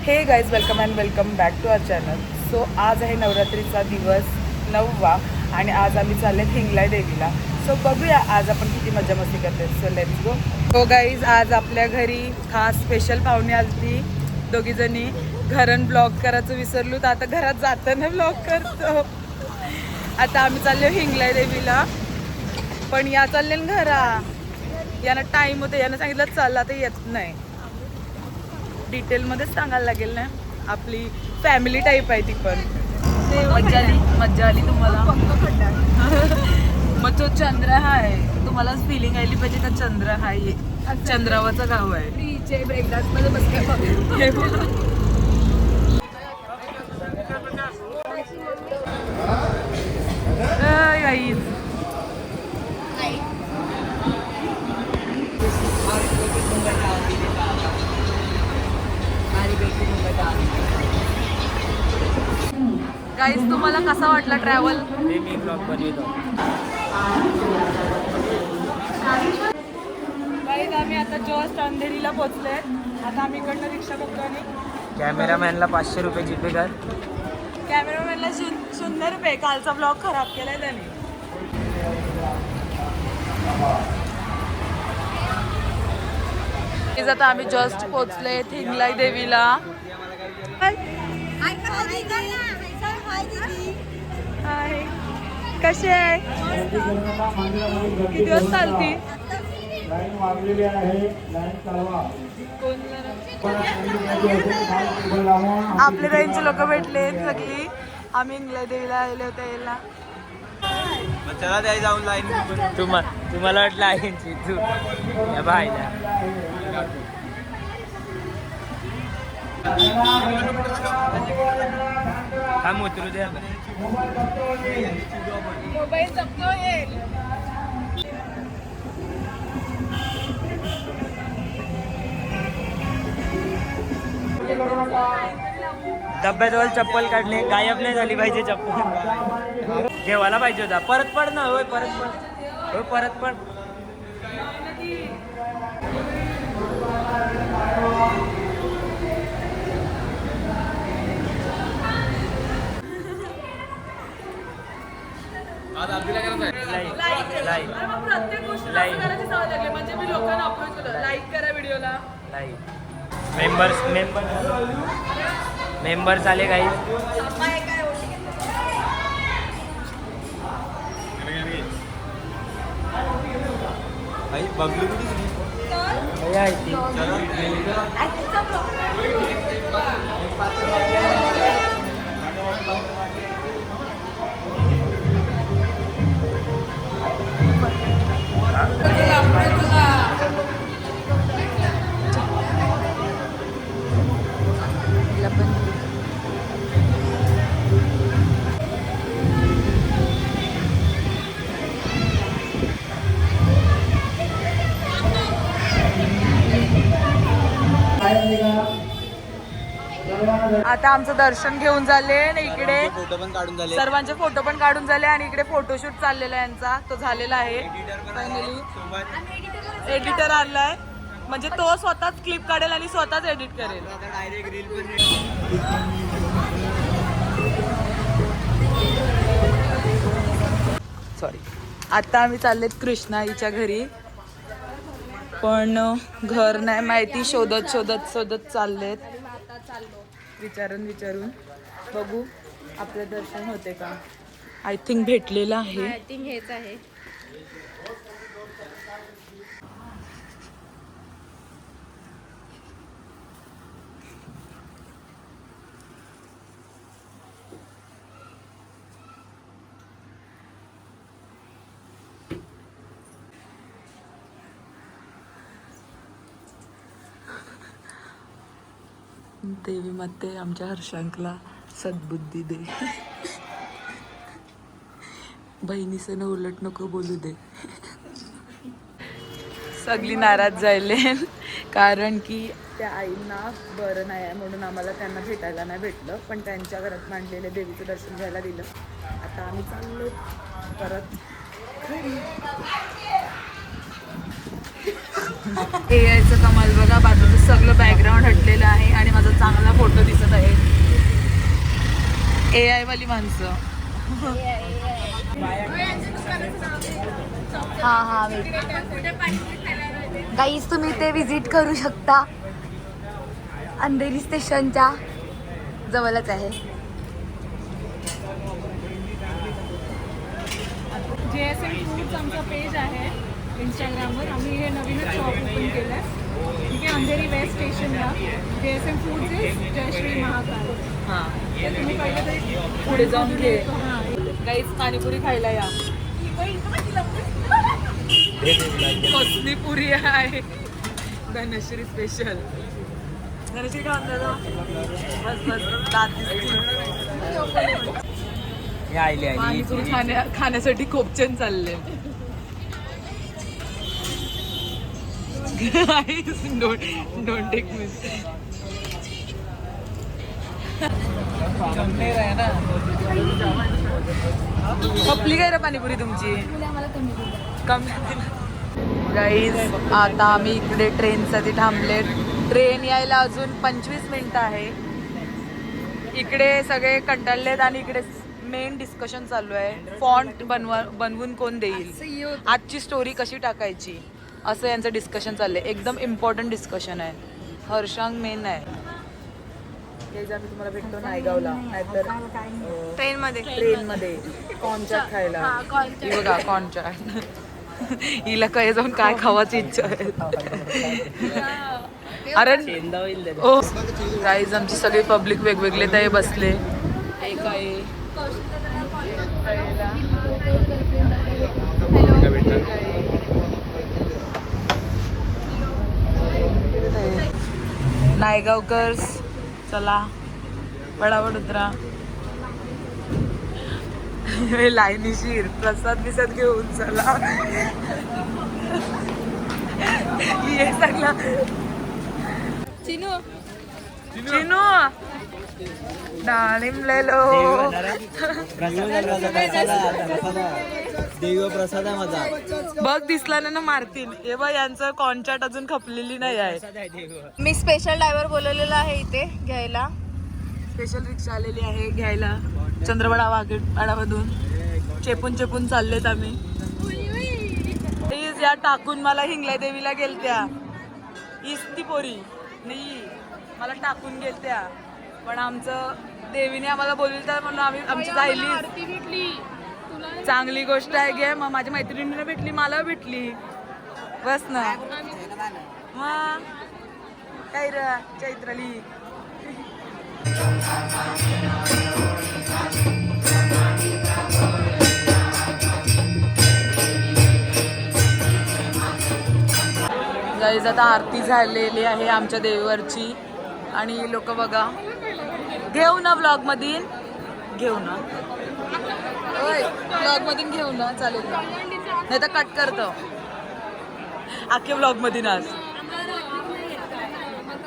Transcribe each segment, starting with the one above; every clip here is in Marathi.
हे guys welcome and welcome back to our channel. So आज आहे नवरात्रीचा दिवस 9वा आणि आज आम्ही चालले हिंगलाय देवीला. सो बघूया आज आपण किती मजा मस्ती करते. So let's go. हो गाईज आज आपल्या घरी खास स्पेशल पाहुणे आलती. दोघीजणी घरन ब्लॉग करायचं विसरलो तर आता घरात जाताना ब्लॉग करतो. आता आम्ही चाललो हिंगलाय देवीला पण या चालले घरा. यांना टाईम होतं, यानं सांगितलं चला तर येत नाही. डिटेलमध्येच सांगायला लागेल ना. आपली फॅमिली टाईप आहे ती पण. मज्जा आली तुम्हाला. मग तो चंद्र हा आहे, तुम्हाला फिलिंग आली पाहिजे का चंद्र हा आहे. चंद्रावरचं गाव आहे. ब्रेकडान्स मध्ये बसते. गाईज तुम्हाला कसा वाटला ट्रॅव्हल? मी ब्लॉग बनवतो. गाईज आम्ही आता जस्ट अंधेरीला पोहोचले. आता आम्ही इकडनं रिक्षा बघतो आणि कॅमेरामॅनला 500 रुपये जीपे कर. कॅमेरामॅनला 0 रुपये. कालचा ब्लॉग खराब केलाय त्याने. आता आम्ही जस्ट पोहोचले हिंगलाय देवीला. हाय, कशी आहे? किती दिवस चालती? आपल्या रेंजचे लोक भेटले सगळी. आम्ही हिंगलाय देवीला आले होते यायला. चला त्या जाऊन लाईन. तुम्हाला वाटलं लाईनची तू या बायला. काम उतरू द्या. मोबाईल जपतो येईल. डब्याजवळ चप्पल काढले, गायब नाही झाली पाहिजे चप्पल. घेवायला पाहिजे होता. परत पड ना. होय परत पड. होय परत पड. म्हणजे मी लोकांना अप्रोच केलं, लाईक करा व्हिडिओला. मेंबर्स आले काही. आता आमचं दर्शन घेऊन झाले. इकडे फोटो पण काढून झाले. सर्वांचे फोटो पण काढून झाले आणि इकडे फोटोशूट चाललेला आहे यांचा. तो झालेला आहे. फायनली एडिटर आलाय म्हणजे तो स्वतःच क्लिप काढेल आणि स्वतःच एडिट करेल. सॉरी. आता आम्ही चाललेत कृष्णाईच्या घरी पण घर नाही माहिती. शोधत शोधत शोधत चाललेत. विचारून बघू आपलं दर्शन होते का. आय थिंक भेटलेलं आहे. आय थिंक हेच आहे. देवी माते आमच्या हर्षांकला सद्बुद्धी दे. बहिणीचं उलट नको बोलू दे. सगळी नाराज झाले कारण की त्या आईंना बरं नाही आहे म्हणून आम्हाला त्यांना भेटायला नाही भेटलं. पण त्यांच्या घरात मांडलेले देवीचं दर्शन घ्यायला दिलं. आता आम्ही चाललो परत घरी. एआयचं कमाल बघा. बाजूचं सगळं बॅकग्राऊंड हटलेलं आहे आणि माझा चांगला फोटो AI वाली माणसं. हा गाईज तुम्ही ते विजिट करू शकता. अंधेरी स्टेशनच्या जवळच आहे. JSM फूड्स आमचा पेज आहे इंस्टाग्रामवर. आम्ही हे नवीनच शॉप ओपन केलं आहे तिथे अंधेरी वेस्ट स्टेशनला. JSM foods is Jayshree Mahakal. हां, ते तुम्ही पाहिलं तरी पुढे जाऊन घे. हां काहीच पाणीपुरी खायला या. कसली पुरी आहे, धनश्री स्पेशल. धनश्री खाऊन दादा. बस बस दात दिसतील. पाणीपुरी खाण्यासाठी खूप छान चालले. Don't take miss. खपली काय रे पाणीपुरी तुमची? कमी. गाईज आता आम्ही इकडे ट्रेनसाठी थांबले. ट्रेन यायला अजून 25 मिनिटं आहे. इकडे सगळे कंटाळलेत आणि इकडे मेन डिस्कशन चालू आहे. फॉन्ट बनवून कोण देईल, आजची स्टोरी कशी टाकायची, असं यांचं डिस्कशन चाललंय. एकदम इम्पॉर्टंट डिस्कशन आहे. हर्षांग मेन आहे. हे जर मी तुम्हाला भेटतो नायगावला, नाहीतर ट्रेनमध्ये कॉर्नचाट खायला. ही बघा कॉर्नचाट. हिला काय जाऊन काय खावायची इच्छा आहे. अरे ओ गाईज आमची सगळी पब्लिक वेगवेगळे ते बसले. काय नायगावकर्स चला वडावड उतरा. लाईनीशीर प्रसाद बिसाद घेऊन चला. ये सगळा चिनू डाळिंब लेलो. देव प्रसाद आहे माझा. बघ दिसला ना मारतील. हे बघ यांचं कॉन्चाट अजून खपलेली नाही आहे. मी स्पेशल ड्रायव्हर बोलवलेला आहे इथे घ्यायला. स्पेशल रिक्षा आलेली आहे घ्यायला. चंद्रवडा वाडामधून चेपून चाललेत आम्ही. प्लीज या टाकून मला हिंगलाई देवीला गेलत्या. इस्ती पोरी नाही मला टाकून गेलत्या. पण आमचं देवीने आम्हाला बोलवलं तर म्हणून आम्ही आमची राहिली. चांगली गोष्ट आहे गे. मग माझ्या मैत्रिणीला भेटली, मला भेटली. बस ना मग काय र चैत्राली. गाईज आता आरती झालेली आहे आमच्या देवीवरची. आणि लोक बघा घेऊ ना ब्लॉग मधील घेऊ ना. ब्लॉग मधून घेऊ ना चालेल ना, नाही तर कट करतो अख्खे ब्लॉग मधून. आज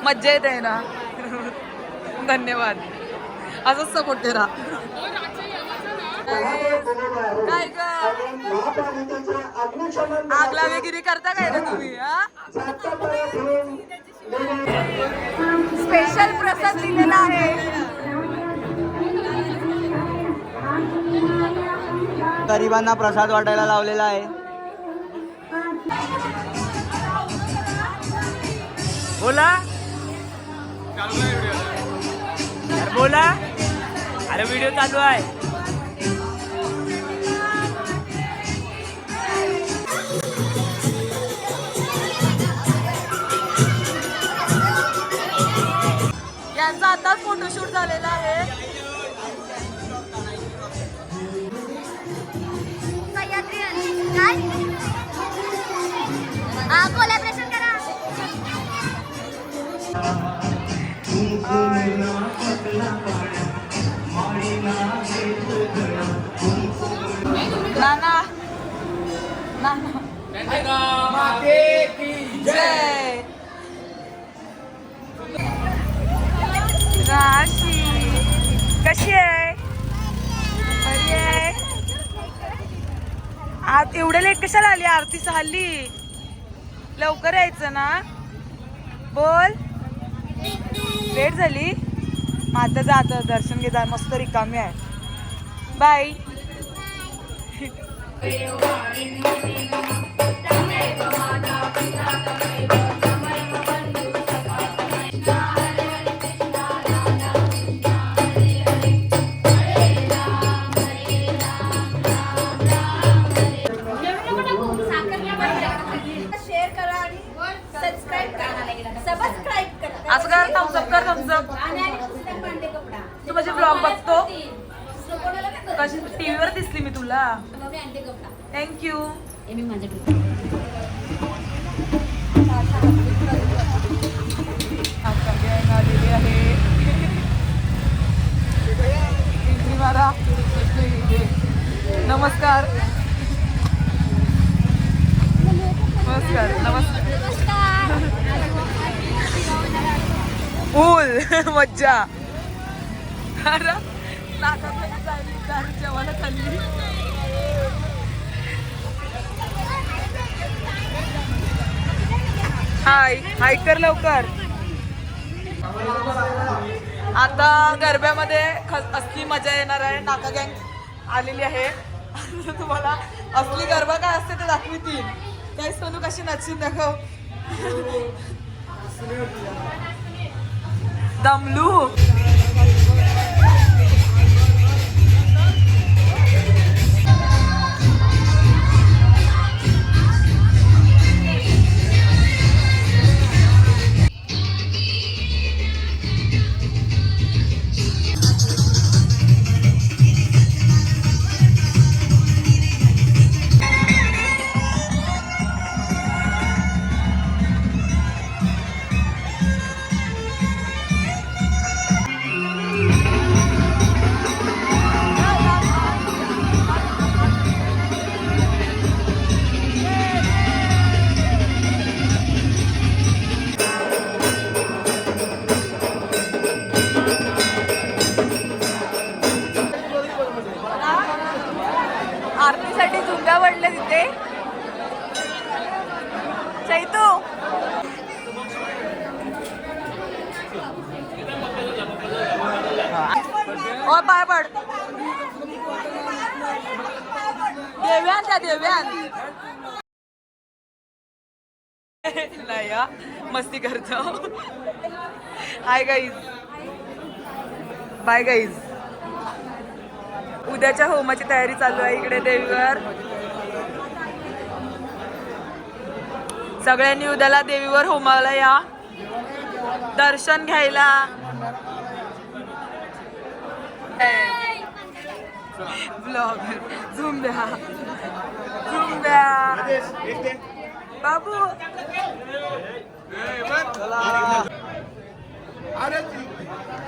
मज्जा येते ना. धन्यवाद. असंच सपोर्ट करा. काय ग आग लावेगिरी करता काय रे तुम्ही? स्पेशल प्रसाद दिलेला आहे. गरिबांना प्रसाद वाटायला लावलेला आहे. बोला बोला. अरे व्हिडिओ चालू आहे. यांचा आताच फोटोशूट झालेला आहे. कोलॅबरेशन करा. नाना माते की जय. राशी कशी आहे? बरी आहे. आज एवढ्या लेट कशाला आली? आरती झाली, लवकर यायचं ना. बोल लेट झाली. मग आता जात दर्शन घेता मस्त रिकामी आहे. बाय. शेअर करा आणि सबस्क्राईब करा. असं कर, थम्सअप कर, थम्सअप. तू माझे ब्लॉग बघतो कशी टीव्हीवर दिसली मी तुला. थँक्यू. आता गँग आलेली आहे. एंट्री मारा. नमस्कार. नमस्कार. नमस्कार. फुल मज्जा. अरे नाकात चालली दारू जेवायला खाल्ली. हाय हाय कर लवकर. आता गरब्यामध्ये असली मजा येणार आहे. नाका गँग आलेली आहे. तुम्हाला असली गरबा काय असते ते दाखवतील. काय सोनू कशी नचून दाखव. दमलू. आरतीसाठी झुंगा वाढले तिथे. चैतू ओ पाय पड. देव्यान त्या देव्यान नाही हा, मस्ती करतो. Hi guys. Bye guys. उद्याच्या होमाची तयारी चालू आहे इकडे देवीवर. सगळ्यांनी उद्याला देवीवर होमाला या दर्शन घ्यायला. ब्लॉगर झूम द्या, झूम द्या बाबू.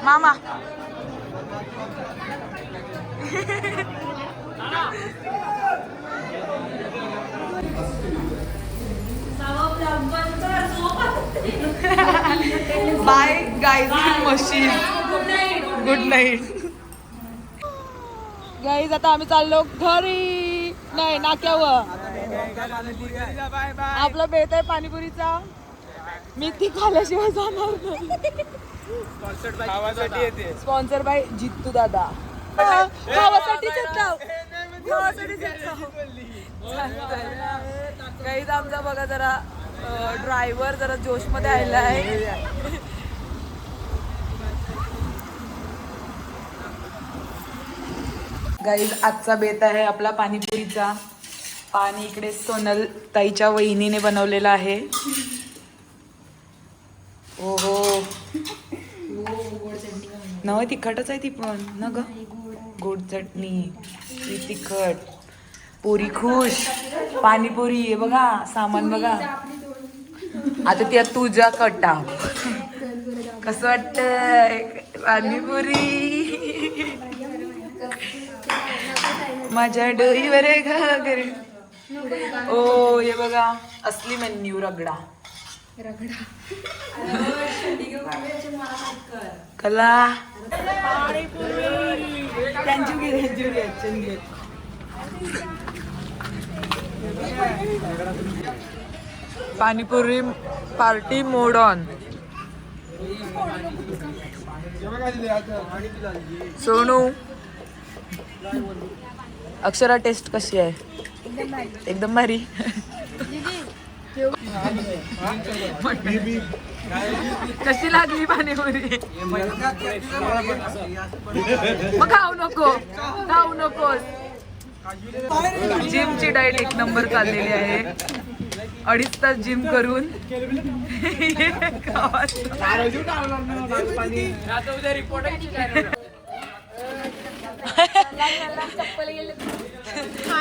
मामा bye guys. Machine. Good night guys. आता आम्ही चाललो घरी. नाही नाक्यावर. आपला बेत आहे पाणीपुरीचा. मी ती खाल्याशिवाय जाणार नाही. स्पॉन्सर बाय जित्तू दादा. खावासाठीच येतो. गाईज आमचा बघा जरा ड्रायव्हर जरा जोश मध्ये आलेला आहे. गाईज आजचा बेत आहे आपला पाणीपुरीचा. पाणी इकडे सोनल ताईच्या वहिनीने बनवलेला आहे. ओहो न तिखटच आहे ती पण ना ग. गोड चटणी ती तिखट. पुरी खुश. पाणीपुरी आहे बघा. सामान बघा. आता त्या तुझ्या कटा कसं वाटतंय पाणीपुरी. माझ्या डोईवर घागर. ओ हे बघा असली मेन्यू रगडा. कला panipuri party mode on. Sonu Akshara taste कशी आहे? एकदम भारी. कशी लागली पाणीपुरी? मग खाऊ नकोस. जिमची डाएट एक नंबर चाललेली आहे. 2.5 तास जिम करून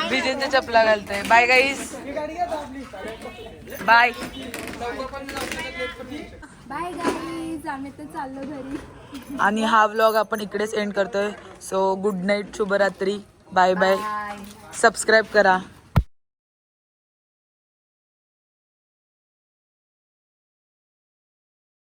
विजेंच्या चपला घालतोय. बाय गाईस, बाय. बाय गाईज, आम्ही तर चाललो घरी. आणि हा व्लॉग आपण इकडेच एंड करतोय. सो गुड नाईट, शुभरात्री, बाय बाय. सबस्क्राईब करा.